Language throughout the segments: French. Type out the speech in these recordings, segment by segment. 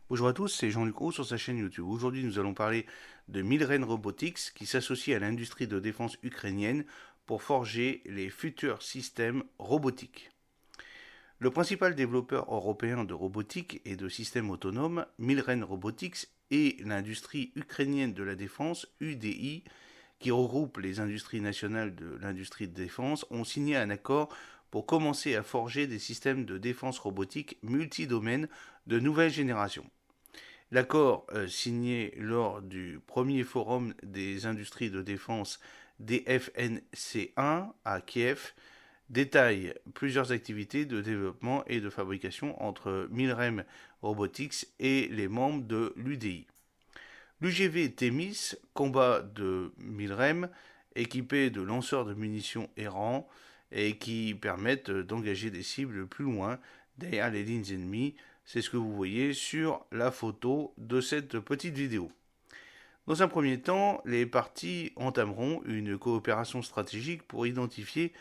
Bonjour à tous, c'est Jean-Luc Haut sur sa chaîne YouTube. Aujourd'hui, nous allons parler de Milren Robotics qui s'associe à l'industrie de défense ukrainienne pour forger les futurs systèmes robotiques. Le principal développeur européen de robotique et de systèmes autonomes, Milren Robotics, et l'industrie ukrainienne de la défense, UDI, qui regroupe les industries nationales de l'industrie de défense, ont signé un accord pour commencer à forger des systèmes de défense robotique multidomaines de nouvelle génération. L'accord signé lors du premier forum des industries de défense DFNC1 à Kiev détaille plusieurs activités de développement et de fabrication entre Milrem Robotics et les membres de l'UDI. L'UGV Themis, combat de Milrem, équipé de lanceurs de munitions errants et qui permettent d'engager des cibles plus loin derrière les lignes ennemies. C'est ce que vous voyez sur la photo de cette petite vidéo. Dans un premier temps, les parties entameront une coopération stratégique pour identifier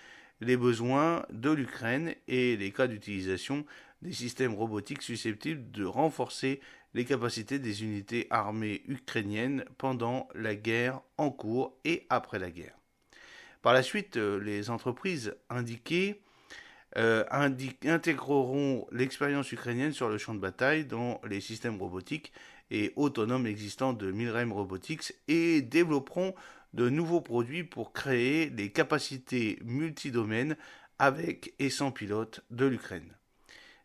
les besoins de l'Ukraine et les cas d'utilisation des systèmes robotiques susceptibles de renforcer les capacités des unités armées ukrainiennes pendant la guerre en cours et après la guerre. Par la suite, les entreprises indiquées intégreront l'expérience ukrainienne sur le champ de bataille dans les systèmes robotiques et autonomes existants de Milrem Robotics et développeront de nouveaux produits pour créer les capacités multidomaines avec et sans pilote de l'Ukraine.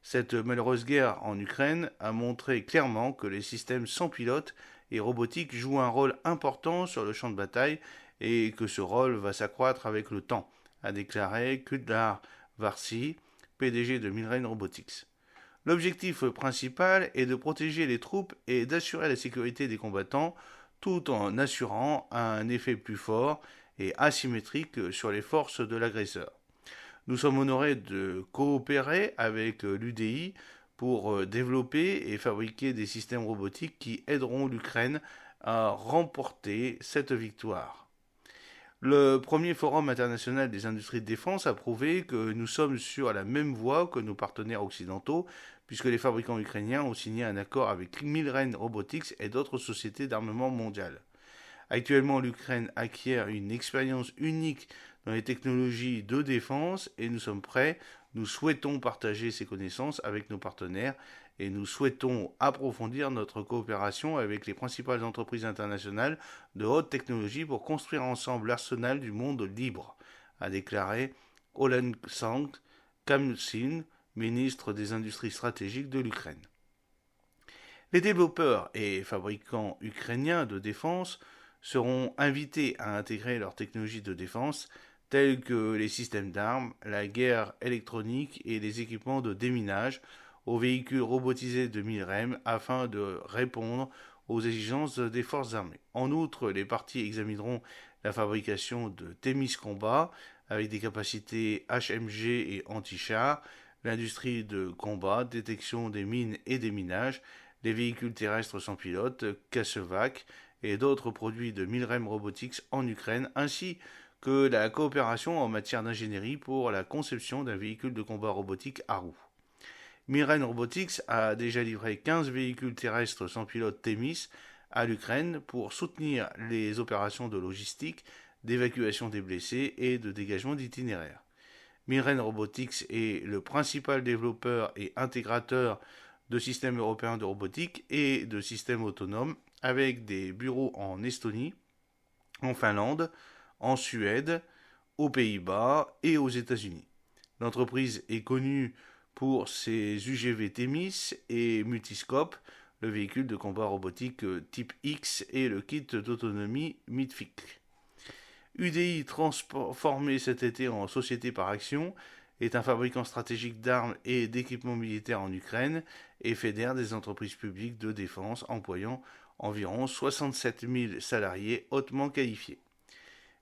Cette malheureuse guerre en Ukraine a montré clairement que les systèmes sans pilote et robotiques jouent un rôle important sur le champ de bataille et que ce rôle va s'accroître avec le temps, a déclaré Kudlar Varsi, PDG de Milren Robotics. L'objectif principal est de protéger les troupes et d'assurer la sécurité des combattants tout en assurant un effet plus fort et asymétrique sur les forces de l'agresseur. Nous sommes honorés de coopérer avec l'UDI pour développer et fabriquer des systèmes robotiques qui aideront l'Ukraine à remporter cette victoire. Le premier forum international des industries de défense a prouvé que nous sommes sur la même voie que nos partenaires occidentaux, puisque les fabricants ukrainiens ont signé un accord avec Milren Robotics et d'autres sociétés d'armement mondiales. Actuellement, l'Ukraine acquiert une expérience unique dans les technologies de défense et nous sommes prêts, nous souhaitons partager ces connaissances avec nos partenaires et nous souhaitons approfondir notre coopération avec les principales entreprises internationales de haute technologie pour construire ensemble l'arsenal du monde libre, a déclaré Oleksandr Kamysyn, ministre des Industries stratégiques de l'Ukraine. Les développeurs et fabricants ukrainiens de défense seront invités à intégrer leurs technologies de défense telles que les systèmes d'armes, la guerre électronique et les équipements de déminage aux véhicules robotisés de Milrem afin de répondre aux exigences des forces armées. En outre, les parties examineront la fabrication de Themis Combat avec des capacités HMG et anti-char, l'industrie de combat, détection des mines et des minages, les véhicules terrestres sans pilote, Kassevac et d'autres produits de Milrem Robotics en Ukraine, ainsi que la coopération en matière d'ingénierie pour la conception d'un véhicule de combat robotique à roues. Milrem Robotics a déjà livré 15 véhicules terrestres sans pilote Themis à l'Ukraine pour soutenir les opérations de logistique, d'évacuation des blessés et de dégagement d'itinéraires. Milrem Robotics est le principal développeur et intégrateur de systèmes européens de robotique et de systèmes autonomes avec des bureaux en Estonie, en Finlande, en Suède, aux Pays-Bas et aux États-Unis. L'entreprise est connue pour ses UGV Themis et Multiscope, le véhicule de combat robotique type X et le kit d'autonomie MIDFIC. UDI, transformé cet été en société par action, est un fabricant stratégique d'armes et d'équipements militaires en Ukraine et fédère des entreprises publiques de défense employant environ 67 000 salariés hautement qualifiés.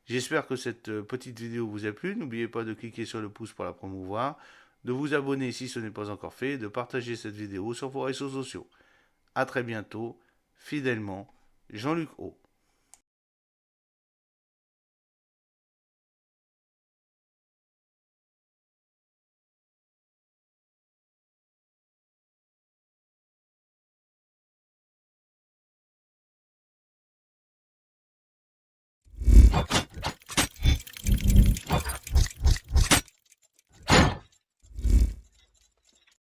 J'espère que cette petite vidéo vous a plu. N'oubliez pas de cliquer sur le pouce pour la promouvoir, de vous abonner si ce n'est pas encore fait, de partager cette vidéo sur vos réseaux sociaux. A très bientôt, fidèlement, Jean-Luc Haut.